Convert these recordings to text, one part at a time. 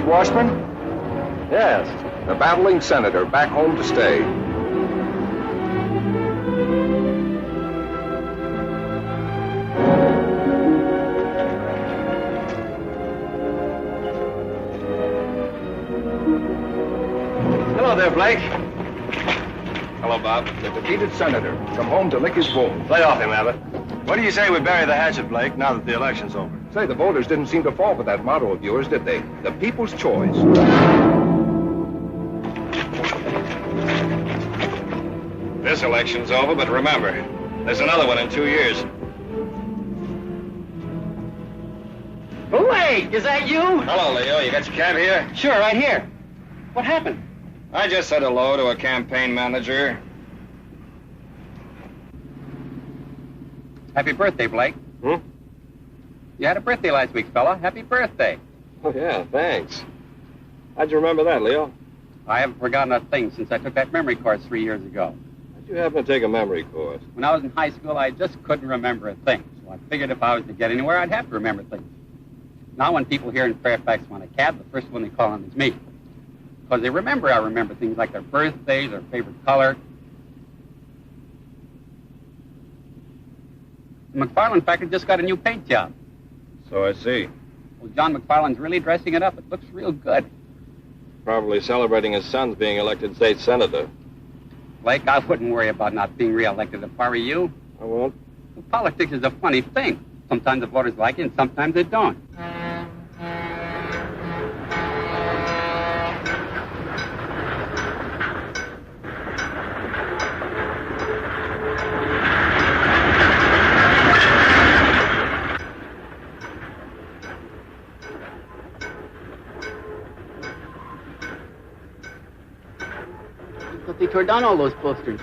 Washburn? Yes. The battling senator back home to stay. Hello there, Blake. Hello, Bob. The defeated senator. Come home to lick his wounds. Lay off him, Abbott. What do you say we bury the hatchet, Blake, now that the election's over? Say, the voters didn't seem to fall for that motto of yours, did they? The people's choice. This election's over, but remember, there's another one in 2 years. Blake, is that you? Hello, Leo. You got your cab here? Sure, right here. What happened? I just said hello to a campaign manager. Happy birthday, Blake. Hmm? You had a birthday last week, fella. Happy birthday. Oh, yeah, thanks. How'd you remember that, Leo? I haven't forgotten a thing since I took that memory course 3 years ago. How'd you happen to take a memory course? When I was in high school, I just couldn't remember a thing. So I figured if I was to get anywhere, I'd have to remember things. Now when people here in Fairfax want a cab, the first one they call on is me. Because they remember I remember things like their birthdays, their favorite color. The McFarland factory just got a new paint job. So I see. Well, John McFarland's really dressing it up. It looks real good. Probably celebrating his son's being elected state senator. Blake, I wouldn't worry about not being reelected if I were you. I won't. Well, politics is a funny thing. Sometimes the voters like it and sometimes they don't. They tore down all those posters.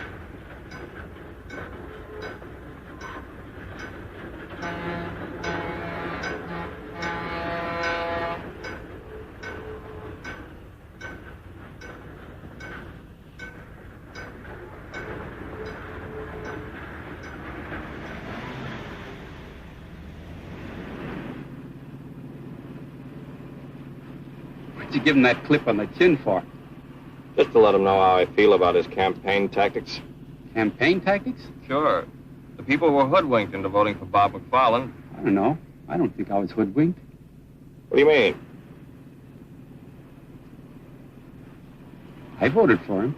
What'd you give him that clip on the chin for? Just to let him know how I feel about his campaign tactics. Campaign tactics? Sure. The people were hoodwinked into voting for Bob McFarland. I don't know. I don't think I was hoodwinked. What do you mean? I voted for him.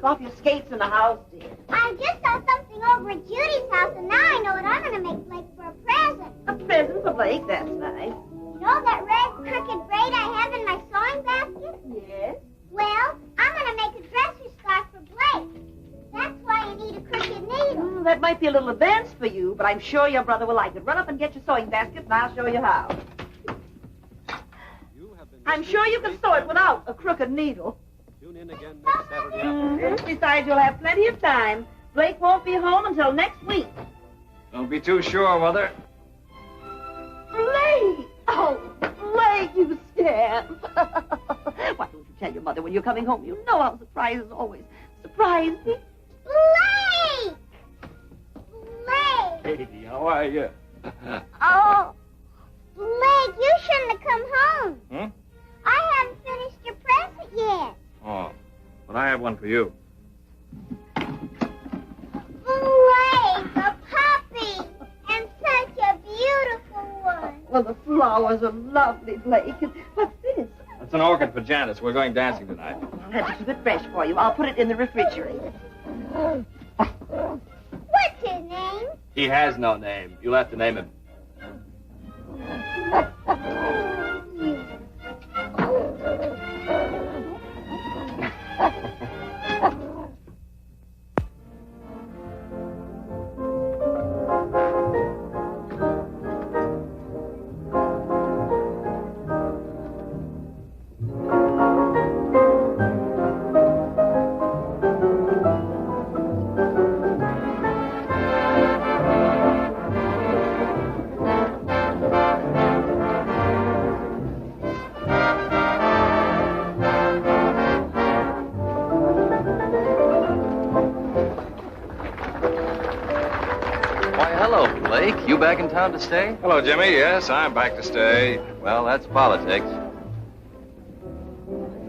Off your skates in the house, dear. I just saw something over at Judy's house, and now I know what I'm going to make Blake for a present. A present for Blake? That's nice. You know that red crooked braid I have in my sewing basket? Yes. Well, I'm going to make a dresser scarf for Blake. That's why you need a crooked needle. That might be a little advanced for you, but I'm sure your brother will like it. Run up and get your sewing basket, and I'll show you how. I'm sure you can sew it without a crooked needle. Tune in again next Saturday afternoon. Besides, you'll have plenty of time. Blake won't be home until next week. Don't be too sure, Mother. Blake! Oh, Blake, you scamp. Why don't you tell your mother when you're coming home? You know how surprises always surprise me. Blake! Blake! Hey, how are you? Oh, Blake, you shouldn't have come home. Hmm? I haven't finished your present yet. Oh, but I have one for you. Blake, a puppy, and such a beautiful one. Well, the flowers are lovely, Blake. What's this? That's an orchid for Janice. We're going dancing tonight. I'll have to keep it fresh for you. I'll put it in the refrigerator. What's his name? He has no name. You'll have to name him. back in town to stay? Hello, Jimmy. Yes, I'm back to stay. Well, that's politics.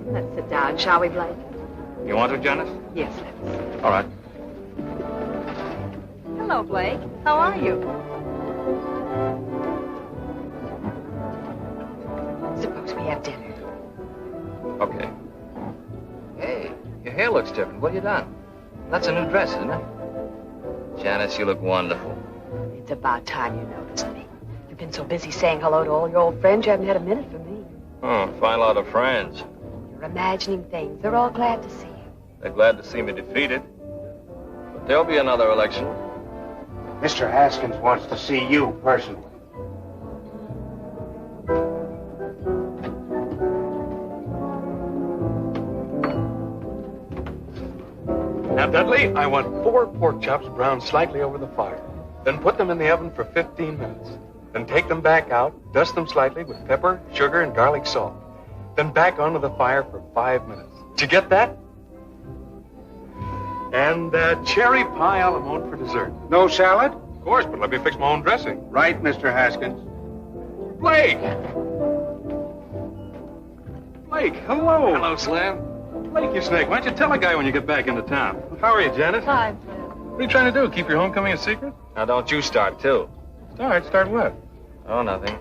Let's sit down, shall we, Blake? You want to, Janice? Yes, let's. All right. Hello, Blake. How are you? Suppose we have dinner. Okay. Hey, your hair looks different. What have you done? That's a new dress, isn't it? Janice, you look wonderful. It's about time you noticed me. You've been so busy saying hello to all your old friends, you haven't had a minute for me. Oh, fine lot of friends. You're imagining things. They're all glad to see you. They're glad to see me defeated. But there'll be another election. Mr. Haskins wants to see you personally. Now, Dudley, I want 4 pork chops browned slightly over the fire. Then put them in the oven for 15 minutes. Then take them back out, dust them slightly with pepper, sugar, and garlic salt. Then back onto the fire for 5 minutes. Did you get that? And cherry pie a la mode for dessert. No salad? Of course, but let me fix my own dressing. Right, Mr. Haskins. Blake! Blake, hello. Hello, Slim. Blake, you snake. Why don't you tell a guy when you get back into town? How are you, Janet? Fine. What are you trying to do? Keep your homecoming a secret? Now, don't you start, too. Start what? Oh, nothing.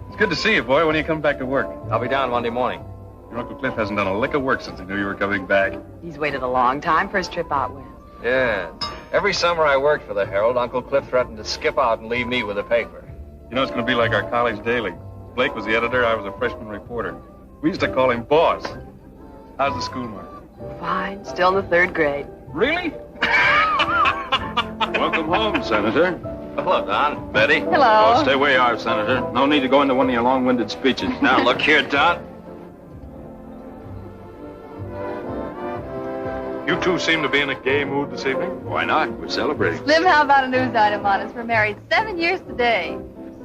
It's good to see you, boy. When do you come back to work? I'll be down Monday morning. Your Uncle Cliff hasn't done a lick of work since he knew you were coming back. He's waited a long time for his trip out west. Yeah. Every summer I worked for the Herald, Uncle Cliff threatened to skip out and leave me with the paper. You know, it's going to be like our college daily. Blake was the editor, I was a freshman reporter. We used to call him Boss. How's the schoolwork? Fine. Still in the 3rd grade. Really? Welcome home, Senator. Hello, Don. Betty. Hello. Oh, stay where you are, Senator. No need to go into one of your long-winded speeches. Now, look here, Don. You two seem to be in a gay mood this evening. Why not? We're celebrating. Slim, how about a news item on us? We're married 7 years today.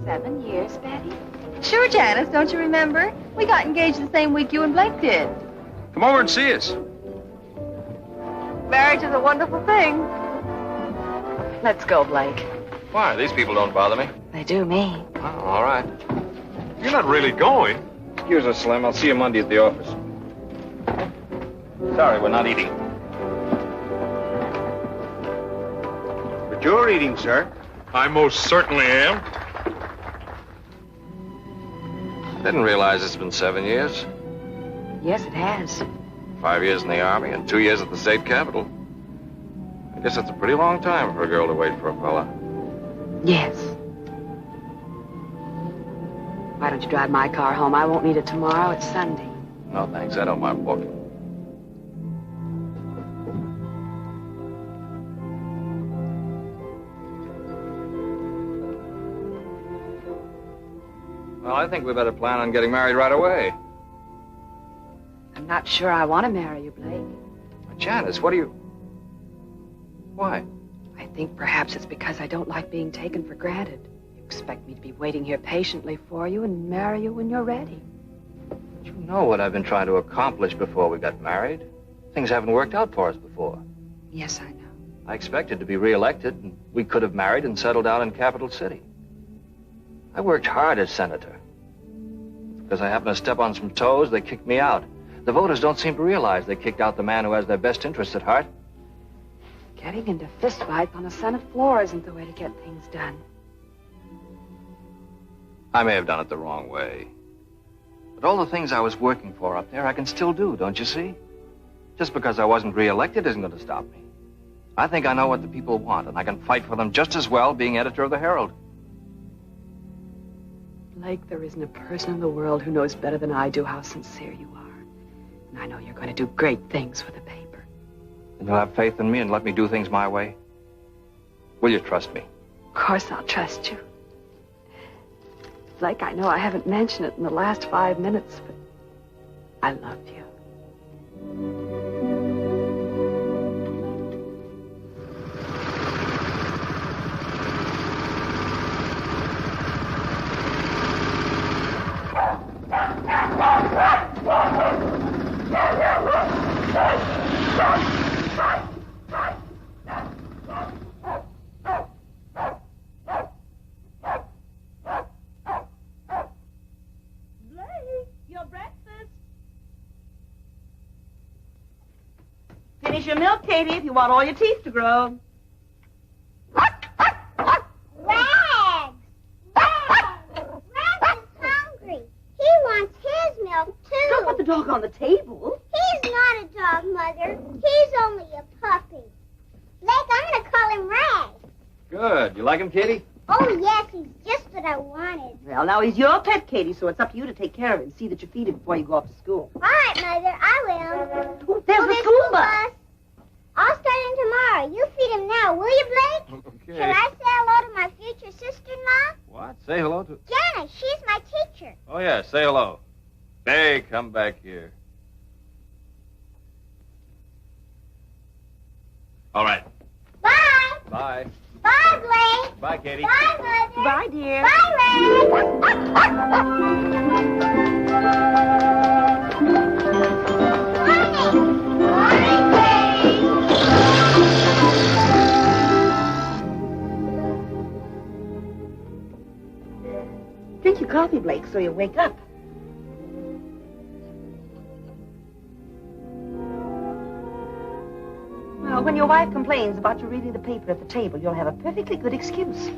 7 years, Betty? Sure, Janice, don't you remember? We got engaged the same week you and Blake did. Come over and see us. Marriage is a wonderful thing. Let's go, Blake. Why? These people don't bother me. They do me. Oh, all right. You're not really going. Excuse us, Slim. I'll see you Monday at the office. Sorry, we're not eating. But you're eating, sir. I most certainly am. Didn't realize it's been 7 years. Yes, it has. 5 years in the Army and 2 years at the state capitol. I guess that's a pretty long time for a girl to wait for a fella. Yes. Why don't you drive my car home? I won't need it tomorrow. It's Sunday. No, thanks. I don't mind walking. Well, I think we better plan on getting married right away. I'm not sure I want to marry you, Blake. Janice, what do you... Why? I think perhaps it's because I don't like being taken for granted. You expect me to be waiting here patiently for you and marry you when you're ready. You know what I've been trying to accomplish before we got married. Things haven't worked out for us before. Yes, I know. I expected to be reelected, and we could have married and settled down in Capital City. I worked hard as senator. Because I happened to step on some toes, they kicked me out. The voters don't seem to realize they kicked out the man who has their best interests at heart. Getting into fistfights on the Senate floor isn't the way to get things done. I may have done it the wrong way. But all the things I was working for up there, I can still do, don't you see? Just because I wasn't reelected isn't going to stop me. I think I know what the people want, and I can fight for them just as well being editor of the Herald. Blake, there isn't a person in the world who knows better than I do how sincere you are. And I know you're going to do great things for the paper. And you'll have faith in me and let me do things my way? Will you trust me? Of course I'll trust you. Blake, I know I haven't mentioned it in the last 5 minutes, but I love you. Finish your milk, Katie, if you want all your teeth to grow. Rags! Rags is hungry. He wants his milk, too. Don't put the dog on the table. He's not a dog, Mother. He's only a puppy. Blake, I'm going to call him Rags. Good. You like him, Katie? Oh, yes, he's just what I wanted. Well, now he's your pet, Katie, so it's up to you to take care of him. See that you feed him before you go off to school. All right, Mother, I will. Oh, there's the school bus. I'll start in tomorrow. You feed him now, will you, Blake? Okay. Shall I say hello to my future sister-in-law? What? Say hello to... Janice, she's my teacher. Oh, yeah, say hello. Hey, come back here. All right. Bye. Bye. Bye, Blake. Bye, Katie. Bye, Mother. Bye, dear. Drink your coffee, Blake, so you wake up. Well, when your wife complains about you reading the paper at the table, you'll have a perfectly good excuse.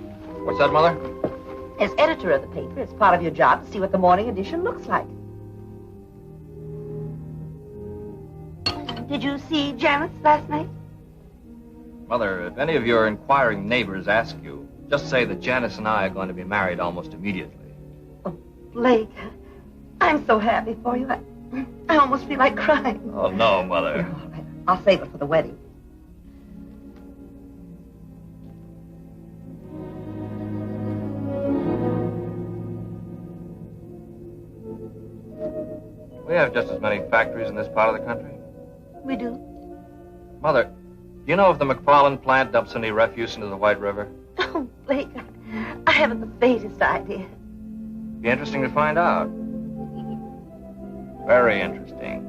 What's that, Mother? As editor of the paper, it's part of your job to see what the morning edition looks like. Did you see Janice last night? Mother, if any of your inquiring neighbors ask you, just say that Janice and I are going to be married almost immediately. Oh, Blake, I'm so happy for you. I almost feel like crying. Oh, no, Mother. All right, I'll save it for the wedding. We have just as many factories in this part of the country. We do. Mother, do you know if the McFarland plant dumps any refuse into the White River? Oh, Blake, I haven't the faintest idea. Be interesting to find out. Very interesting.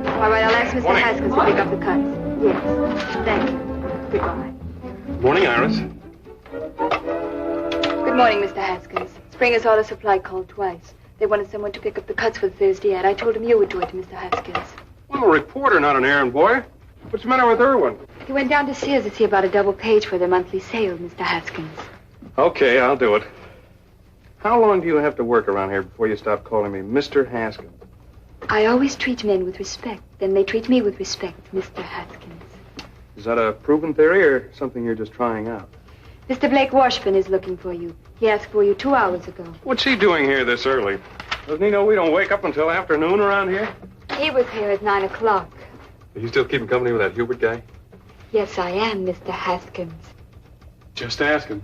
All right, I'll ask Mr. Haskins to pick up the cuts. Yes. Thank you. Goodbye. Morning, Iris. Good morning, Mr. Haskins. Springer's Auto Supply called twice. They wanted someone to pick up the cuts for the Thursday ad. I told him you would do it to Mr. Haskins. I'm a reporter, not an errand boy. What's the matter with Irwin? He went down to Sears to see about a double page for their monthly sale, Mr. Haskins. Okay, I'll do it. How long do you have to work around here before you stop calling me Mr. Haskins? I always treat men with respect. Then they treat me with respect, Mr. Haskins. Is that a proven theory or something you're just trying out? Mr. Blake Washburn is looking for you. He asked for you 2 hours ago. What's he doing here this early? Doesn't he know we don't wake up until afternoon around here? He was here at 9 o'clock. Are you still keeping company with that Hubert guy? Yes, I am, Mr. Haskins. Just ask him.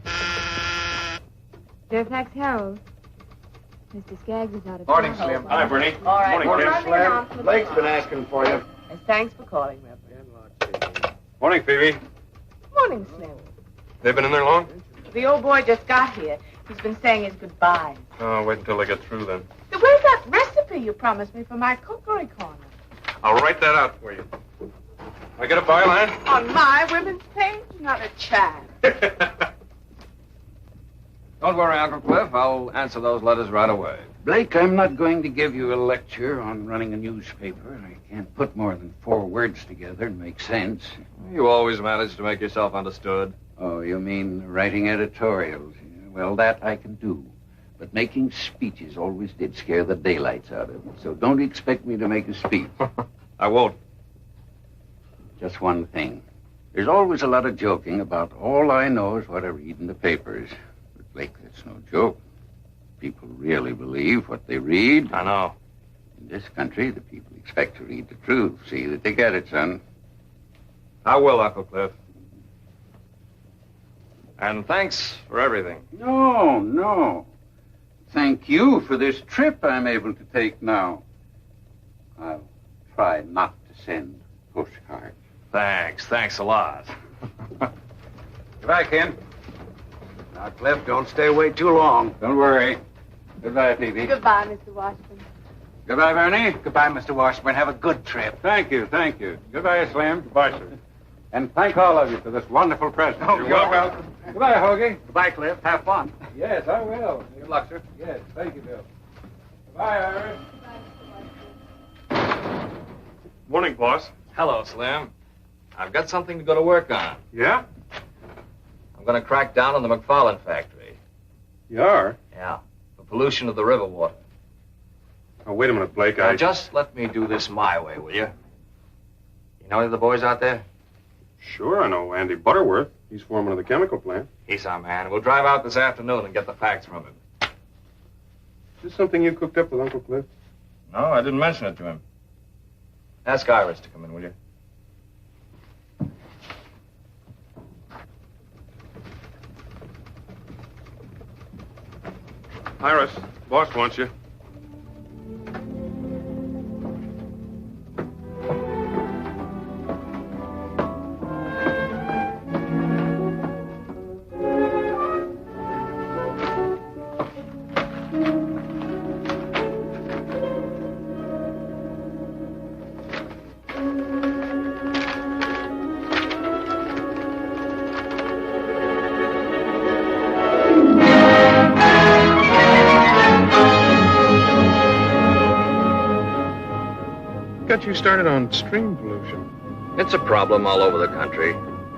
Fairfax Herald. Mr. Skaggs is out of Morning, town. Slim. Hi, Bernie. All right. Morning, Well, Kim. Blake's been asking for you. Thanks for calling, Reverend. Morning, Phoebe. Morning, Slim. They've been in there long? The old boy just got here. He's been saying his goodbyes. Oh, wait until they get through then. Where's that recipe you promised me for my cookery corner? I'll write that out for you. I get a byline? On my women's page? Not a chance. Don't worry, Uncle Cliff. I'll answer those letters right away. Blake, I'm not going to give you a lecture on running a newspaper. I can't put more than 4 words together and make sense. You always manage to make yourself understood. Oh, you mean writing editorials? Well, that I can do. But making speeches always did scare the daylights out of me. So don't expect me to make a speech. I won't. Just one thing. There's always a lot of joking about all I know is what I read in the papers. But, Blake, that's no joke. People really believe what they read. I know. In this country, the people expect to read the truth. See that they get it, son. I will, Uncle Cliff. And thanks for everything. No. Thank you for this trip I'm able to take now. I'll try not to send postcards. Thanks a lot. Goodbye, Ken. Now, Cliff, don't stay away too long. Don't worry. Goodbye, Phoebe. Goodbye, Mr. Washburn. Goodbye, Bernie. Goodbye, Mr. Washburn. Have a good trip. Thank you, thank you. Goodbye, Slim. Goodbye, sir. And thank all of you for this wonderful present. Oh, you're welcome. Goodbye, Hoagie. Goodbye, Cliff. Have fun. Yes, I will. Good luck, sir. Yes, thank you, Bill. Goodbye, Iris. Morning, boss. Hello, Slim. I've got something to go to work on. Yeah? I'm going to crack down on the McFarland factory. You are? Yeah, for pollution of the river water. Oh, wait a minute, Blake. Now, just let me do this my way, will you? You know any of the boys out there? Sure, I know Andy Butterworth. He's foreman of the chemical plant. He's our man. We'll drive out this afternoon and get the facts from him. Is this something you cooked up with Uncle Cliff? No, I didn't mention it to him. Ask Iris to come in, will you? Iris, boss wants you. Got you started on stream pollution. It's a problem all over the country.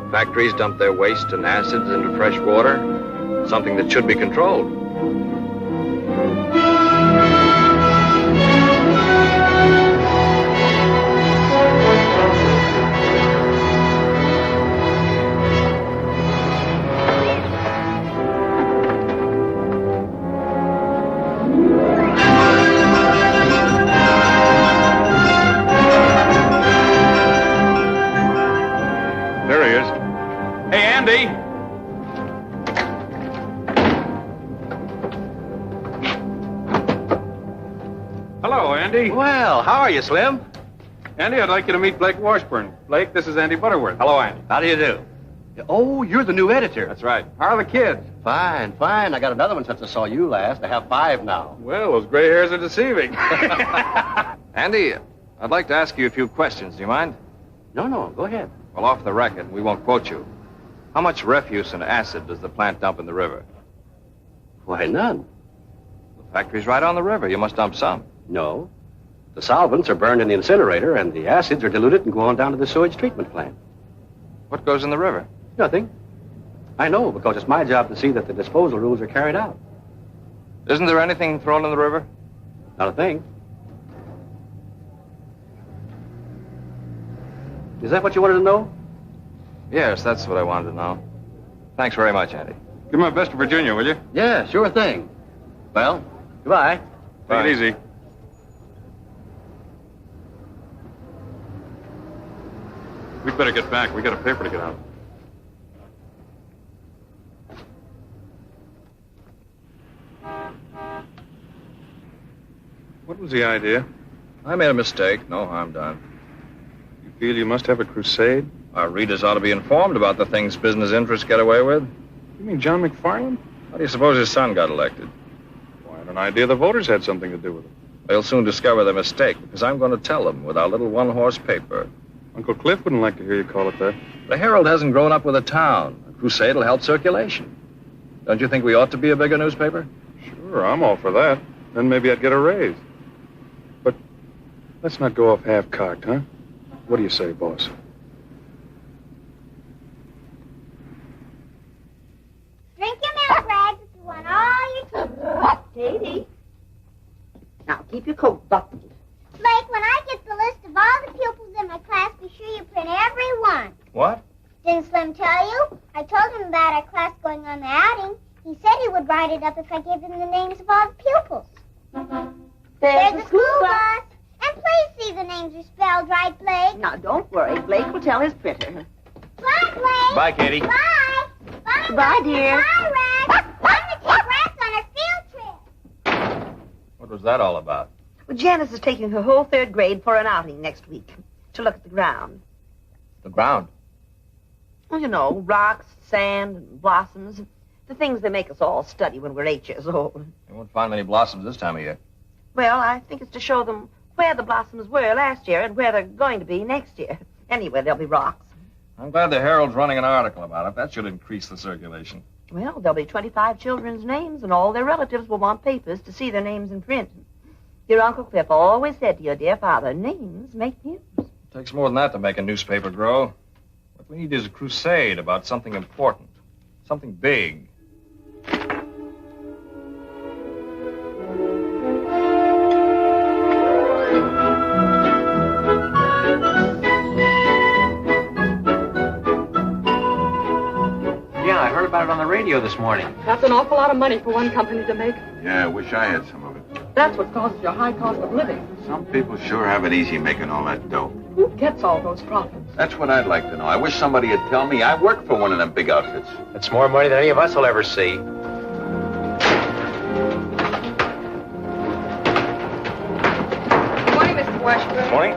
Factories dump their waste and acids into fresh water, something that should be controlled. Well, how are you, Slim? Andy, I'd like you to meet Blake Washburn. Blake, this is Andy Butterworth. Hello, Andy. How do you do? Oh, you're the new editor. That's right. How are the kids? Fine, fine. I got another one since I saw you last. I have 5 now. Well, those gray hairs are deceiving. Andy, I'd like to ask you a few questions. Do you mind? No, go ahead. Well, off the record, we won't quote you. How much refuse and acid does the plant dump in the river? Why, none. The factory's right on the river. You must dump some. No. The solvents are burned in the incinerator, and the acids are diluted and go on down to the sewage treatment plant. What goes in the river? Nothing. I know, because it's my job to see that the disposal rules are carried out. Isn't there anything thrown in the river? Not a thing. Is that what you wanted to know? Yes, that's what I wanted to know. Thanks very much, Andy. Give my best to Virginia, will you? Yeah, sure thing. Well, goodbye. Take it easy. We'd better get back. We got a paper to get out. What was the idea? I made a mistake. No harm done. You feel you must have a crusade? Our readers ought to be informed about the things business interests get away with. You mean John McFarland? How do you suppose his son got elected? Well, I had an idea the voters had something to do with it. They'll soon discover their mistake, because I'm going to tell them with our little one-horse paper. Uncle Cliff wouldn't like to hear you call it that. The Herald hasn't grown up with a town. A crusade will help circulation. Don't you think we ought to be a bigger newspaper? Sure, I'm all for that. Then maybe I'd get a raise. But let's not go off half-cocked, huh? What do you say, boss? Drink your milk, Rags, if you want all your teeth. Katie. Now, keep your coat buttoned. Blake, when I get the list of all the pupils in my class, be sure you print every one. What? Didn't Slim tell you? I told him about our class going on the outing. He said he would write it up if I gave him the names of all the pupils. There's the school bus. And please see the names are spelled right, Blake. Now, don't worry. Blake will tell his printer. Bye, Blake. Bye, Katie. Bye. Bye, Goodbye, dear. Bye, Rags. I'm going to take Rags on a field trip. What was that all about? Well, Janice is taking her whole 3rd grade for an outing next week to look at the ground. The ground? Well, you know, rocks, sand, and blossoms. The things they make us all study when we're 8 years old. You won't find many blossoms this time of year. Well, I think it's to show them where the blossoms were last year and where they're going to be next year. Anyway, there'll be rocks. I'm glad the Herald's running an article about it. That should increase the circulation. Well, there'll be 25 children's names, and all their relatives will want papers to see their names in print. Your Uncle Cliff always said to your dear father, names make news. It takes more than that to make a newspaper grow. What we need is a crusade about something important, something big. I heard about it on the radio this morning. That's an awful lot of money for one company to make. Yeah, I wish I had some of it. That's what causes your high cost of living. Some people sure have it easy making all that dough. Who gets all those profits? That's what I'd like to know. I wish somebody would tell me. I work for one of them big outfits. That's more money than any of us will ever see. Good morning, Mr. Washburn. Morning.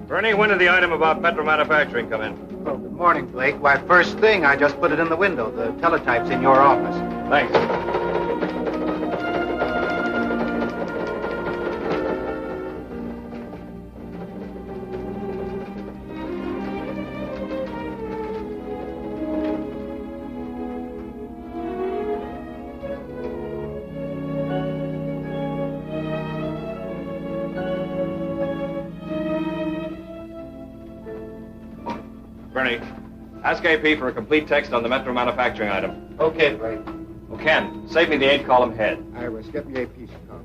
Bernie, when did the item about Metro Manufacturing come in? Oh, good morning, Blake. Why, first thing, I just put it in the window. The teletype's in your office. Thanks. Bernie, ask AP for a complete text on the Metro Manufacturing item. Okay, Blake. Oh, Ken, save me the 8-column head. I was getting you a piece of coffee.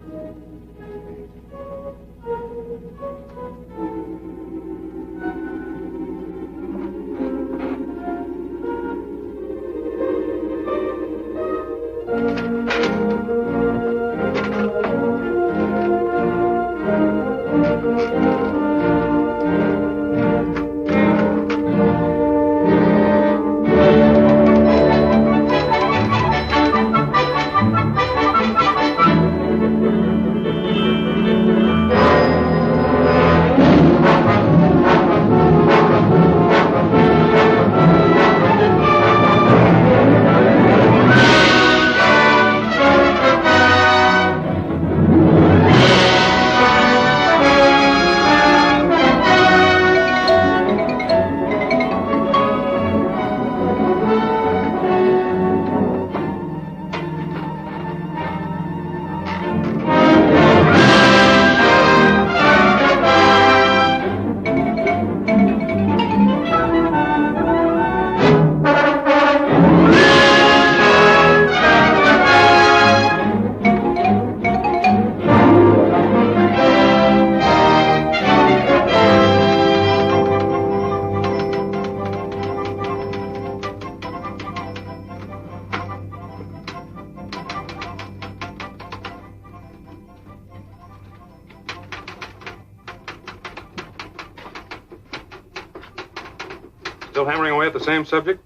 Still hammering away at the same subject?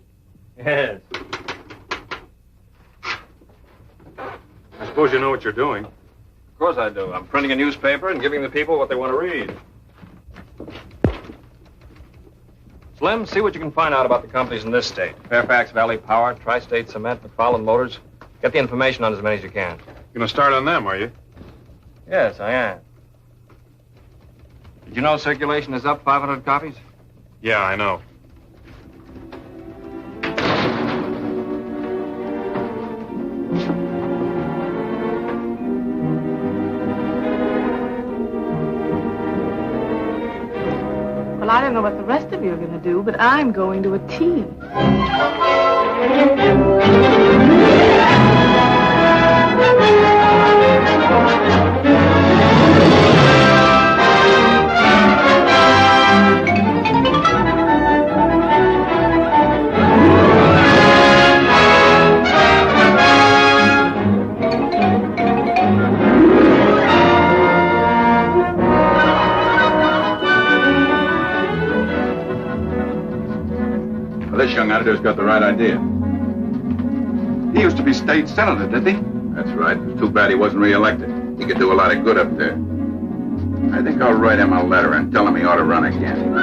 Yes. I suppose you know what you're doing. Of course I do. I'm printing a newspaper and giving the people what they want to read. Slim, see what you can find out about the companies in this state. Fairfax Valley Power, Tri-State Cement, McFarland Motors. Get the information on as many as you can. You're going to start on them, are you? Yes, I am. Did you know circulation is up 500 copies? Yeah, I know. Well, I don't know what the rest of you are going to do, but I'm going to a tea. This young editor's got the right idea. He used to be state senator, didn't he? That's right. It's too bad he wasn't reelected. He could do a lot of good up there. I think I'll write him a letter and tell him he ought to run again.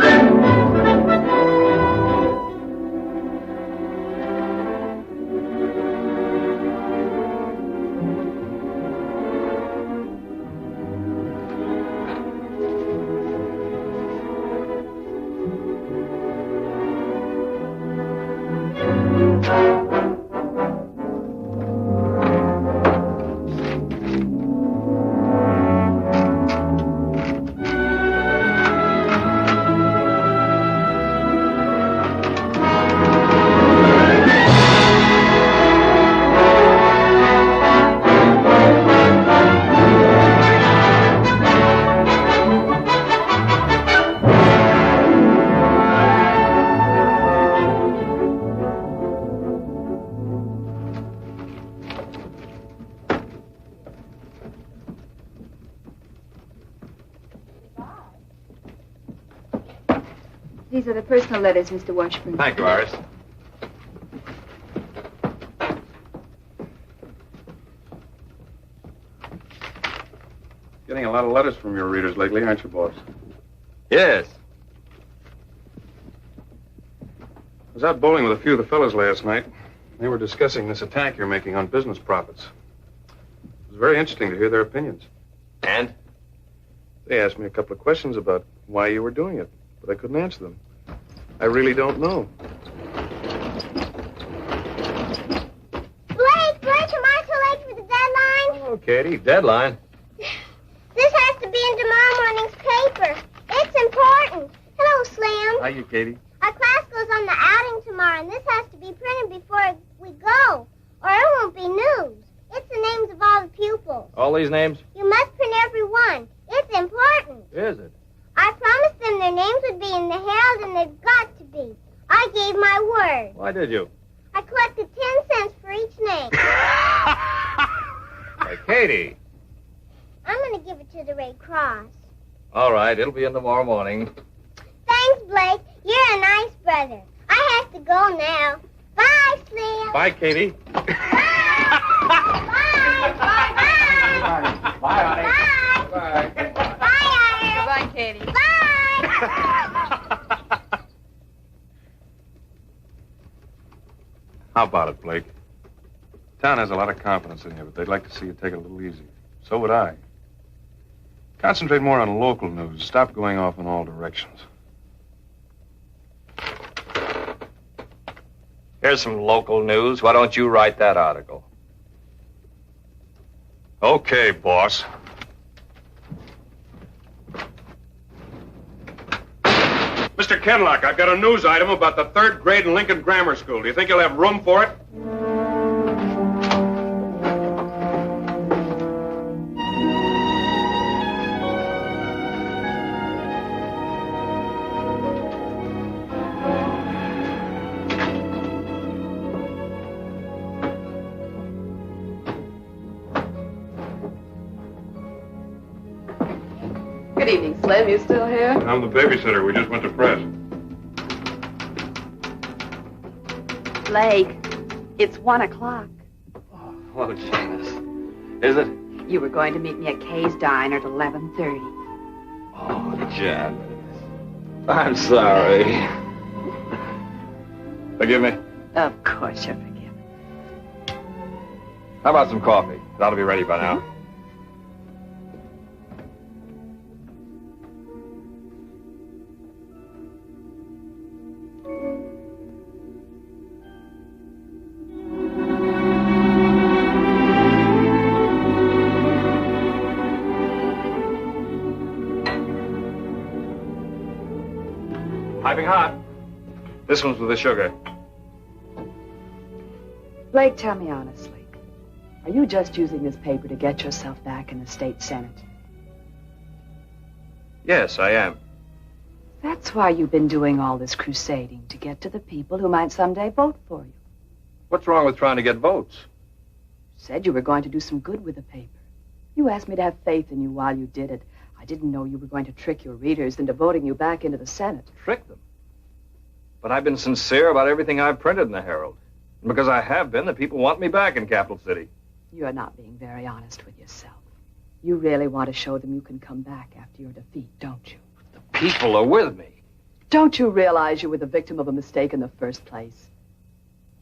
These are the personal letters, Mr. Washburn. Thank you, Iris. Getting a lot of letters from your readers lately, aren't you, boss? Yes. I was out bowling with a few of the fellas last night. They were discussing this attack you're making on business profits. It was very interesting to hear their opinions. And? They asked me a couple of questions about why you were doing it, but I couldn't answer them. I really don't know. Blake, am I too late for the deadline? Oh, Katie, deadline. This has to be in tomorrow morning's paper. It's important. Hello, Slim. How you, Katie? Our class goes on the outing tomorrow, and this has to be printed before we go, or it won't be news. It's the names of all the pupils. All these names? You must print every one. It's important. Is it? I promised them their names would be in the Herald, and they've got to be. I gave my word. Why did you? I collected 10 cents for each name. Hey, Katie. I'm going to give it to the Red Cross. All right, it'll be in tomorrow morning. Thanks, Blake. You're a nice brother. I have to go now. Bye, Slim. Bye, Katie. Bye. Bye. Bye, honey. Bye. Bye. Bye, Iris. Goodbye, Katie. Bye. How about it, Blake? Town has a lot of confidence in you, but they'd like to see you take it a little easy. So would I. Concentrate more on local news. Stop going off in all directions. Here's some local news. Why don't you write that article? Okay, boss. Mr. Kenlock, I've got a news item about the 3rd grade in Lincoln Grammar School. Do you think you'll have room for it? Good evening, Slim. You still here? I'm the babysitter. We just went to press. Blake, it's 1 o'clock. Oh, Janice. Is it? You were going to meet me at Kay's Diner at 11:30. Oh, Janice. I'm sorry. Forgive me? Of course you're forgiven. How about some coffee? That'll be ready by now. Piping hot. This one's with the sugar. Blake, tell me honestly. Are you just using this paper to get yourself back in the state senate? Yes, I am. That's why you've been doing all this crusading, to get to the people who might someday vote for you. What's wrong with trying to get votes? You said you were going to do some good with the paper. You asked me to have faith in you while you did it. I didn't know you were going to trick your readers into voting you back into the Senate. Trick them? But I've been sincere about everything I've printed in the Herald. And because I have been, the people want me back in Capital City. You're not being very honest with yourself. You really want to show them you can come back after your defeat, don't you? The people are with me. Don't you realize you were the victim of a mistake in the first place?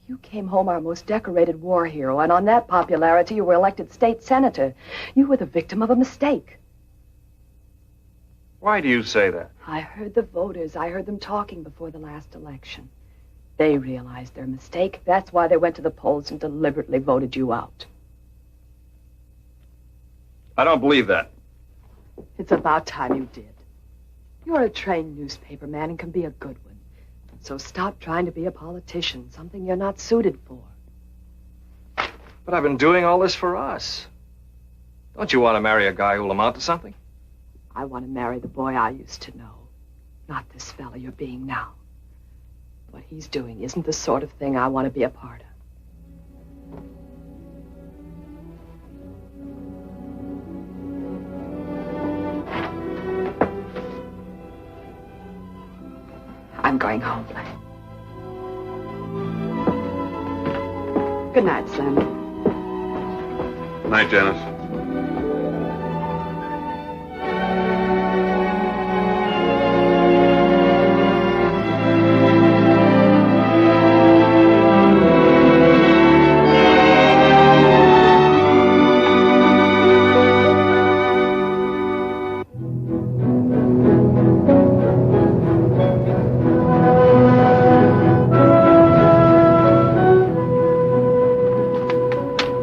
You came home our most decorated war hero, and on that popularity, you were elected state senator. You were the victim of a mistake. Why do you say that? I heard the voters. I heard them talking before the last election. They realized their mistake. That's why they went to the polls and deliberately voted you out. I don't believe that. It's about time you did. You're a trained newspaper man and can be a good one. So stop trying to be a politician, something you're not suited for. But I've been doing all this for us. Don't you want to marry a guy who'll amount to something? I want to marry the boy I used to know, not this fella you're being now. What he's doing isn't the sort of thing I want to be a part of. I'm going home, Lynn. Good night, Slim. Night, Janice.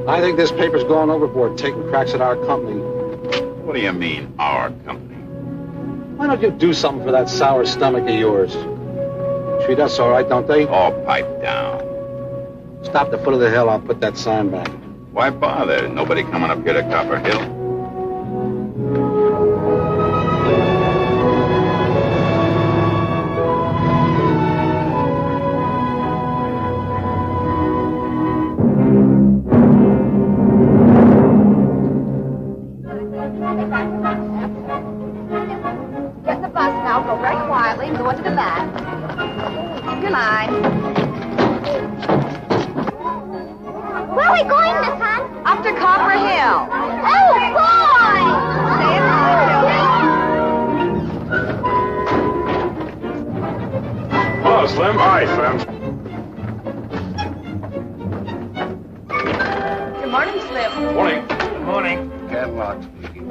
I think this paper's gone overboard, taking cracks at our company. What do you mean, our company? Why don't you do something for that sour stomach of yours? Treat us all right, don't they? Oh, pipe down. Stop at the foot of the hill. I'll put that sign back. Why bother? Nobody coming up here to Copper Hill. Get in the bus now. Go very quietly and go into the back. Keep your line. Where are we going, Miss Hunt? Up to Copper Hill. Oh, boy! Stay in line, children. Hello, Slim. Hi, Slim. Good morning, Slim. Morning. Good morning. Catwalk speaking.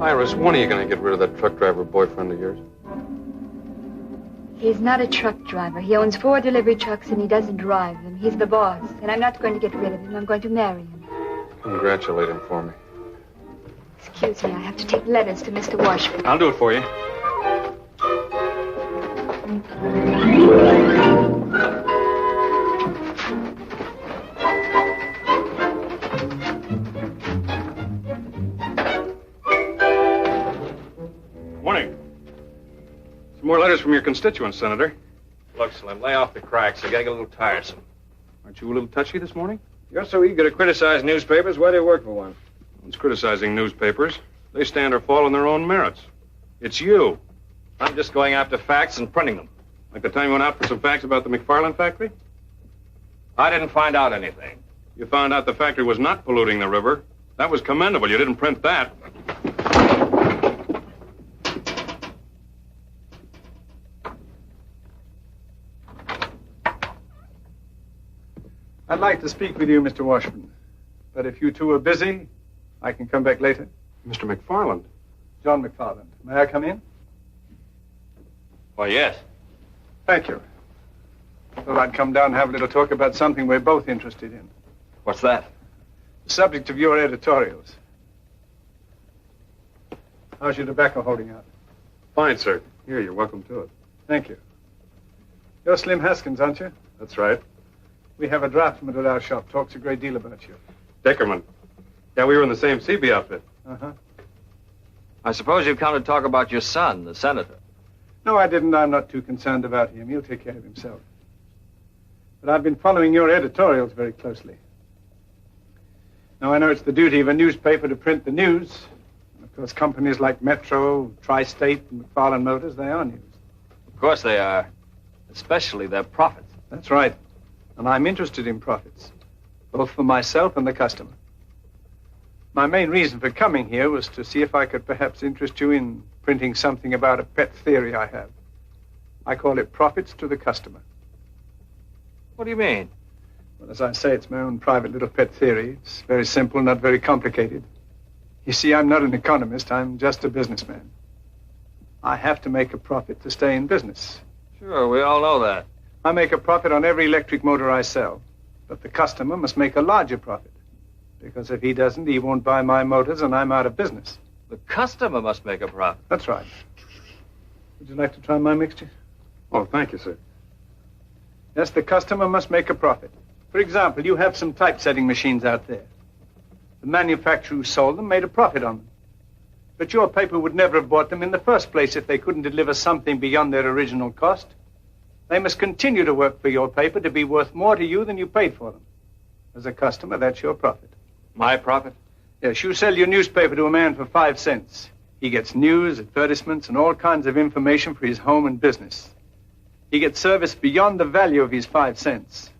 Iris, when are you going to get rid of that truck driver boyfriend of yours? He's not a truck driver. He owns 4 delivery trucks and he doesn't drive them. He's the boss. And I'm not going to get rid of him. I'm going to marry him. Congratulate him for me. Excuse me, I have to take letters to Mr. Washburn. I'll do it for you. Morning. Some more letters from your constituents, Senator. Look, Slim, lay off the cracks. You're getting a little tiresome. Aren't you a little touchy this morning? You're so eager to criticize newspapers. Why do you work for one? It's criticizing newspapers. They stand or fall on their own merits. It's you. I'm just going after facts and printing them. Like the time you went out for some facts about the McFarland factory? I didn't find out anything. You found out the factory was not polluting the river. That was commendable. You didn't print that. I'd like to speak with you, Mr. Washburn. But if you two are busy, I can come back later. Mr. McFarland. John McFarland. May I come in? Why, yes. Thank you. Thought I'd come down and have a little talk about something we're both interested in. What's that? The subject of your editorials. How's your tobacco holding out? Fine, sir. Here, you're welcome to it. Thank you. You're Slim Haskins, aren't you? That's right. We have a draftsman at our shop. Talks a great deal about you. Dickerman. Yeah, we were in the same CB outfit. Uh-huh. I suppose you've come to talk about your son, the senator. No, I didn't. I'm not too concerned about him. He'll take care of himself. But I've been following your editorials very closely. Now, I know it's the duty of a newspaper to print the news. And of course, companies like Metro, Tri-State, and McFarland Motors, they are news. Of course they are. Especially their profits. That's right. And I'm interested in profits, both for myself and the customer. My main reason for coming here was to see if I could perhaps interest you in printing something about a pet theory I have. I call it Profits to the Customer. What do you mean? Well, as I say, it's my own private little pet theory. It's very simple, not very complicated. You see, I'm not an economist. I'm just a businessman. I have to make a profit to stay in business. Sure, we all know that. I make a profit on every electric motor I sell. But the customer must make a larger profit. Because if he doesn't, he won't buy my motors and I'm out of business. The customer must make a profit. That's right. Would you like to try my mixture? Oh, thank you, sir. Yes, the customer must make a profit. For example, you have some typesetting machines out there. The manufacturer who sold them made a profit on them. But your paper would never have bought them in the first place if they couldn't deliver something beyond their original cost. They must continue to work for your paper to be worth more to you than you paid for them. As a customer, that's your profit. My profit? Yes, you sell your newspaper to a man for 5 cents. He gets news, advertisements, and all kinds of information for his home and business. He gets service beyond the value of his 5 cents.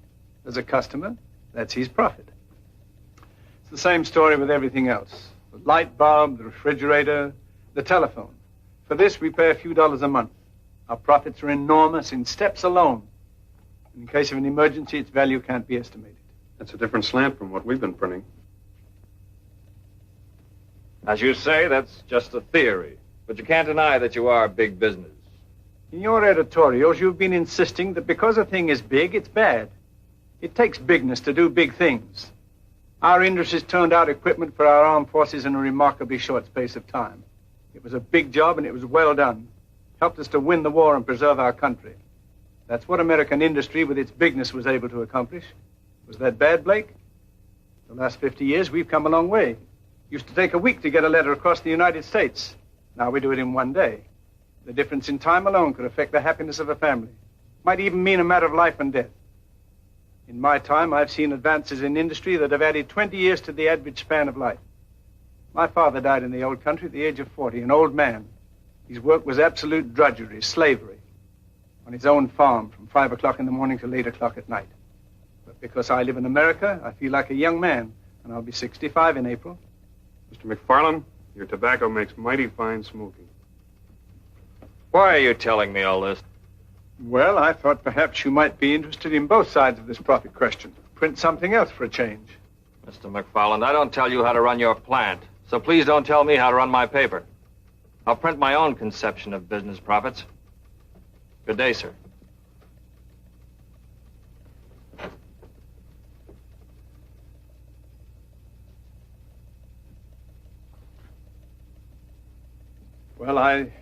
As a customer, that's his profit. It's the same story with everything else. The light bulb, the refrigerator, the telephone. For this, we pay a few dollars a month. Our profits are enormous in steps alone. In case of an emergency, its value can't be estimated. That's a different slant from what we've been printing. As you say, that's just a theory. But you can't deny that you are big business. In your editorials, you've been insisting that because a thing is big, it's bad. It takes bigness to do big things. Our industries turned out equipment for our armed forces in a remarkably short space of time. It was a big job, and it was well done. Helped us to win the war and preserve our country. That's what American industry, with its bigness, was able to accomplish. Was that bad, Blake? The last 50 years, we've come a long way. Used to take a week to get a letter across the United States. Now we do it in 1 day. The difference in time alone could affect the happiness of a family. Might even mean a matter of life and death. In my time, I've seen advances in industry that have added 20 years to the average span of life. My father died in the old country at the age of 40, an old man. His work was absolute drudgery, slavery, on his own farm from 5 o'clock in the morning till 8 o'clock at night. But because I live in America, I feel like a young man, and I'll be 65 in April. Mr. McFarland, your tobacco makes mighty fine smoking. Why are you telling me all this? Well, I thought perhaps you might be interested in both sides of this profit question. Print something else for a change. Mr. McFarland, I don't tell you how to run your plant, so please don't tell me how to run my paper. I'll print my own conception of business profits. Good day, sir. Well, I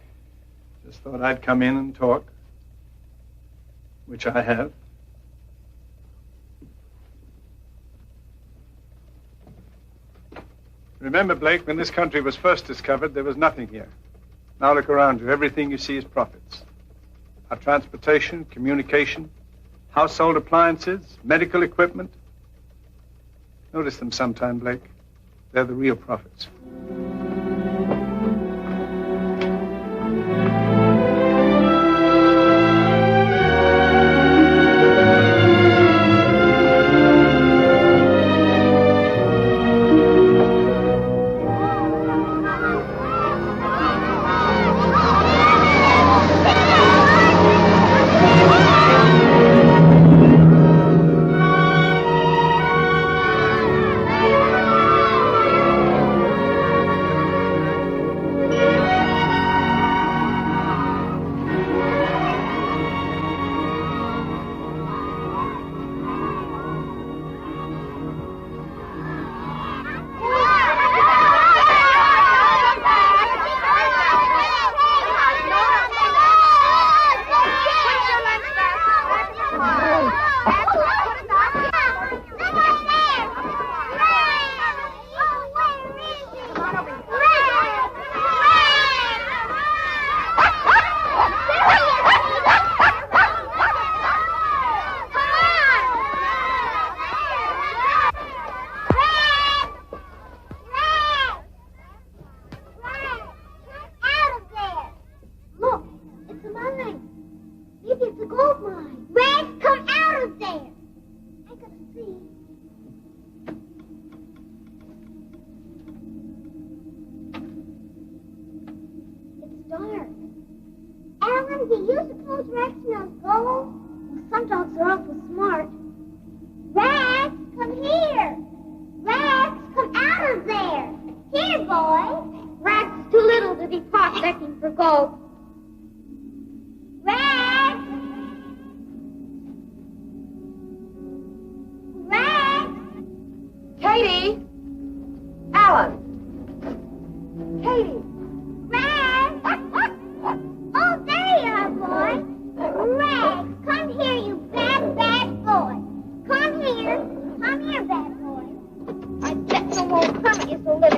just thought I'd come in and talk, which I have. Remember, Blake, when this country was first discovered, there was nothing here. Now look around you. Everything you see is profits. Our transportation, communication, household appliances, medical equipment. Notice them sometime, Blake. They're the real profits.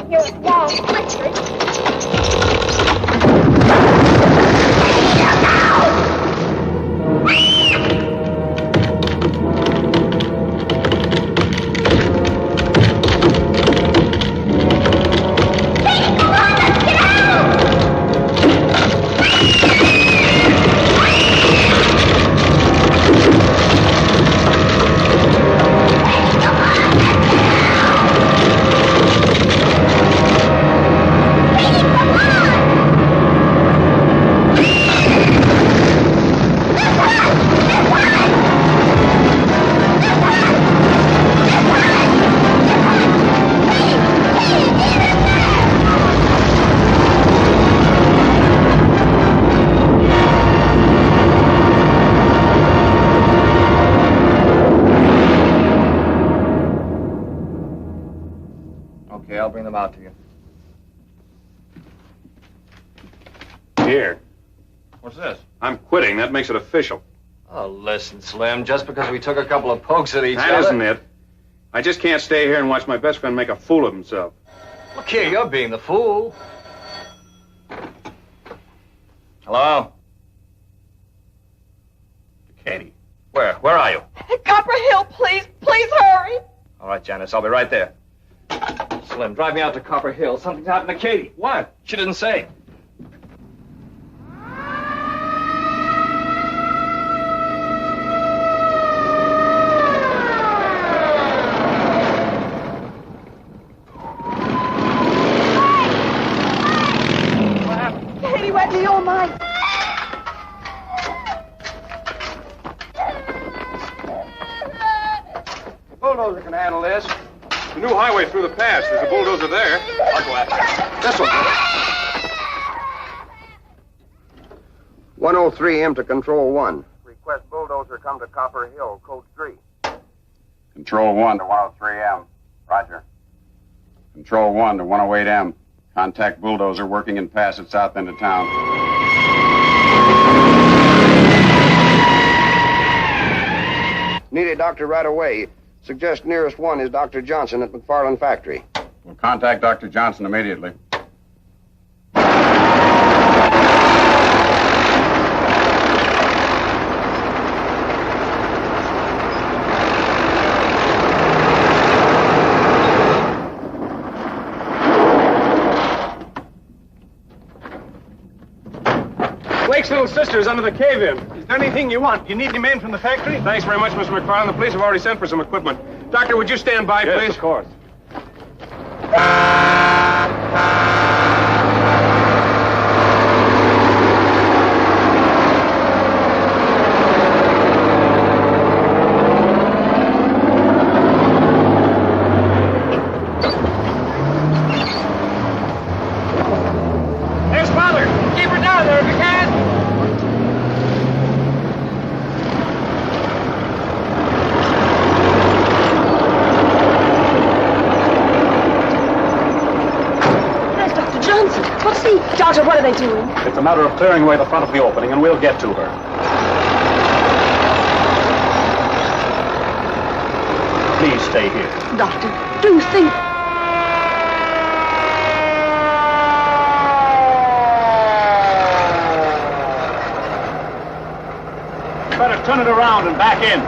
Here at Wall Street. I'll bring them out to you. Here. What's this? I'm quitting. That makes it official. Oh, listen, Slim, just because we took a couple of pokes at each other... That isn't it. I just can't stay here and watch my best friend make a fool of himself. Look here, you're being the fool. Hello? Katie. Where are you? Copper Hill, please. Please hurry. All right, Janice, I'll be right there. Slim, drive me out to Copper Hill. Something's happened to Katie. What? She didn't say. Katie, wet me all mine. Bulldozer can handle this. The new highway through the pass. There's a bulldozer there. I'll go after it. This one. 103M to Control 1. Request bulldozer come to Copper Hill, code 3. Control 1 to 103M. Roger. Control 1 to 108M. Contact bulldozer working in pass at south end of town. Need a doctor right away. Suggest nearest one is Dr. Johnson at McFarland Factory. We'll contact Dr. Johnson immediately. Blake's little sister's under the cave-in. Is there anything you want? You need any men from the factory? Thanks very much, Mr. McFarland. The police have already sent for some equipment. Doctor, would you stand by, please? Yes, of course. There's Father. Keep her down there if you can. There's Dr. Johnson. What's he? Doctor, what are they doing? It's a matter of clearing away the front of the opening, and we'll get to her. Please stay here. Doctor, do you think... Better turn it around and back in.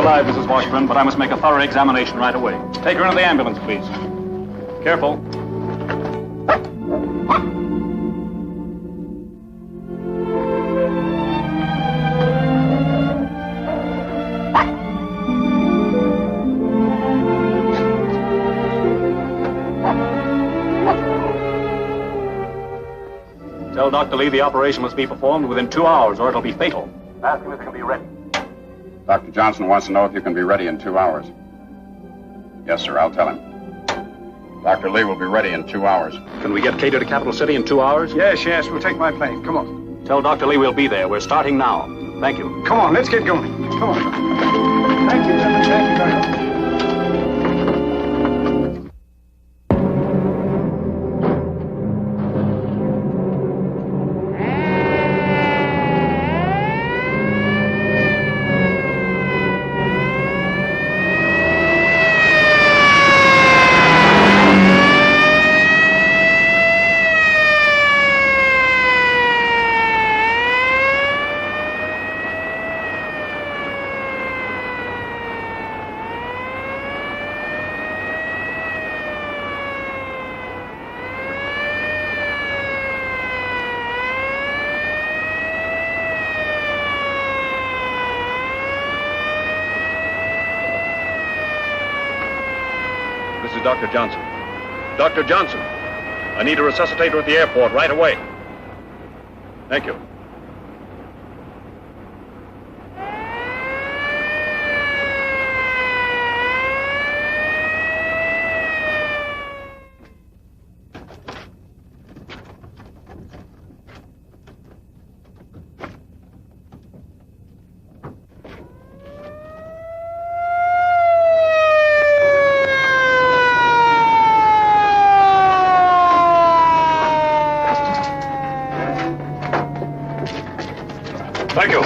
alive, Mrs. Washburn, but I must make a thorough examination right away. Take her into the ambulance, please. Careful. Tell Dr. Lee the operation must be performed within 2 hours, or it'll be fatal. Ask him if he can be ready. Dr. Johnson wants to know if you can be ready in 2 hours. Yes, sir, I'll tell him. Dr. Lee will be ready in 2 hours. Can we get Cato to Capital City in 2 hours? Yes, we'll take my plane. Come on. Tell Dr. Lee we'll be there. We're starting now. Thank you. Come on, let's get going. Come on. Thank you, gentlemen. Thank you very much. Dr. Johnson. Dr. Johnson, I need a resuscitator at the airport right away. Thank you. Thank you.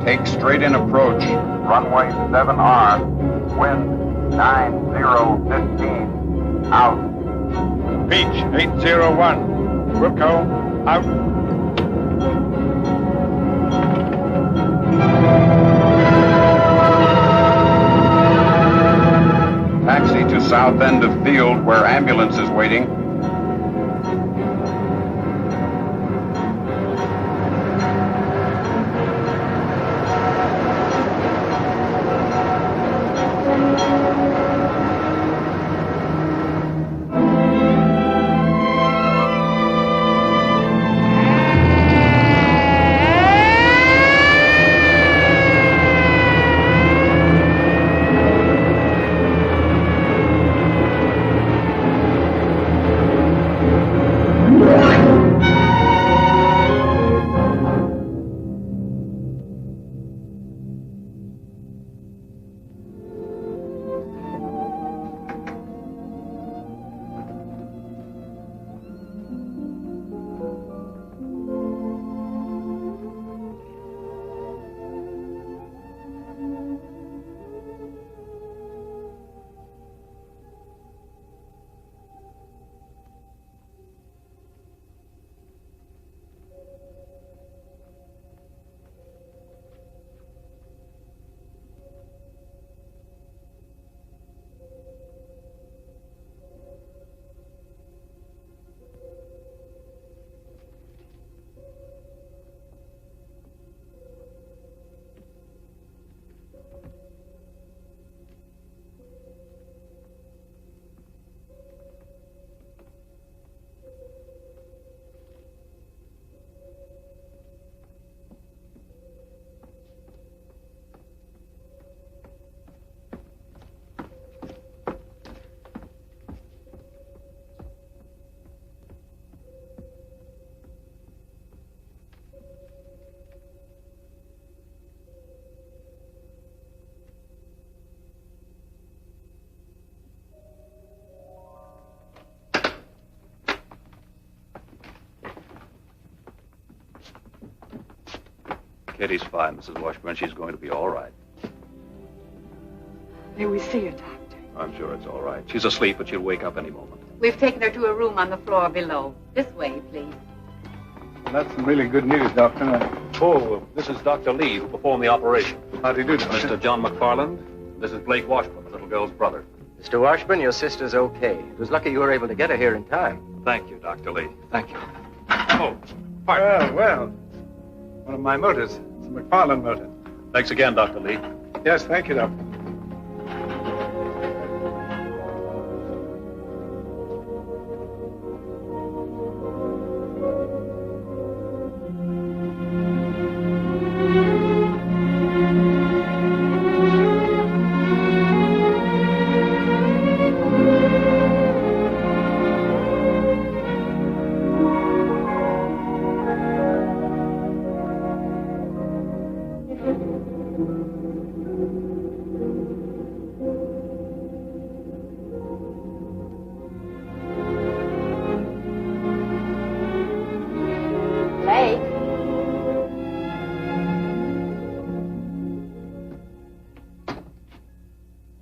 Take straight in approach. Runway 7R. Wind 9015. Out. Beach 801. Wilco, out. Taxi to south end of field where ambulance is waiting. Katie's fine, Mrs. Washburn. She's going to be all right. May we see her, Doctor? I'm sure it's all right. She's asleep, but she'll wake up any moment. We've taken her to a room on the floor below. This way, please. Well, that's some really good news, Doctor. Oh, this is Dr. Lee, who performed the operation. How do you do, Doctor? Mr. John McFarland. This is Blake Washburn, the little girl's brother. Mr. Washburn, your sister's okay. It was lucky you were able to get her here in time. Thank you, Dr. Lee. Thank you. Oh, pardon. Well. One of my motors. It's a McFarland motor. Thanks again, Dr. Lee. Yes, thank you, Doctor.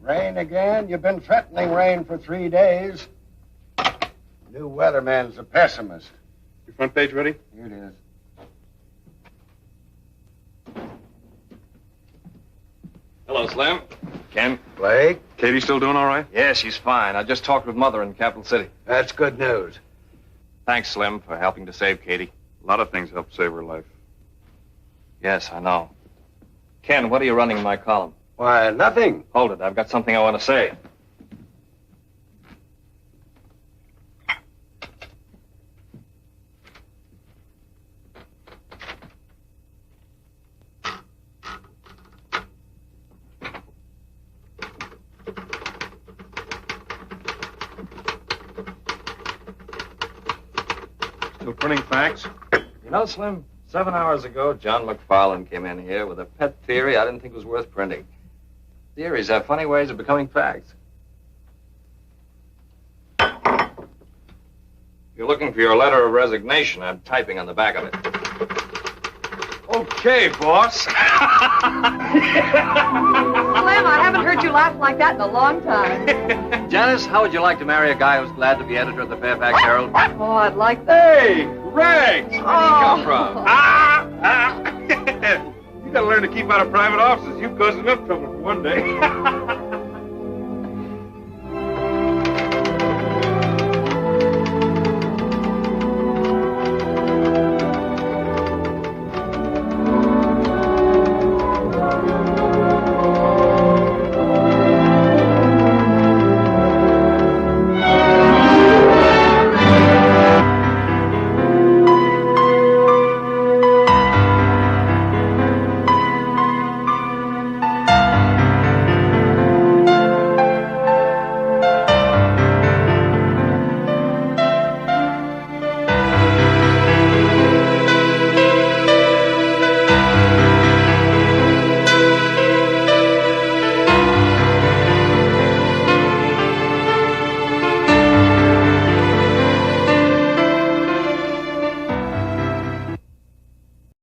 Rain again? You've been threatening rain for 3 days. New weatherman's a pessimist. Your front page ready? Here it is. Hello, Slim. Ken. Blake? Katie still doing all right? Yeah, she's fine. I just talked with Mother in Capital City. That's good news. Thanks, Slim, for helping to save Katie. A lot of things helped save her life. Yes, I know. Ken, what are you running in my column? Why, nothing. Hold it. I've got something I want to say. Still printing facts? You know, Slim, 7 hours ago, John McFarland came in here with a pet theory I didn't think was worth printing. Theories have funny ways of becoming facts. If you're looking for your letter of resignation, I'm typing on the back of it. Okay, boss. Slim, I haven't heard you laugh like that in a long time. Janice, how would you like to marry a guy who's glad to be editor of the Fairfax Herald? Oh, I'd like that. Hey, Rags! Where did you come from? You gotta learn to keep out of private offices. You caused enough trouble for one day.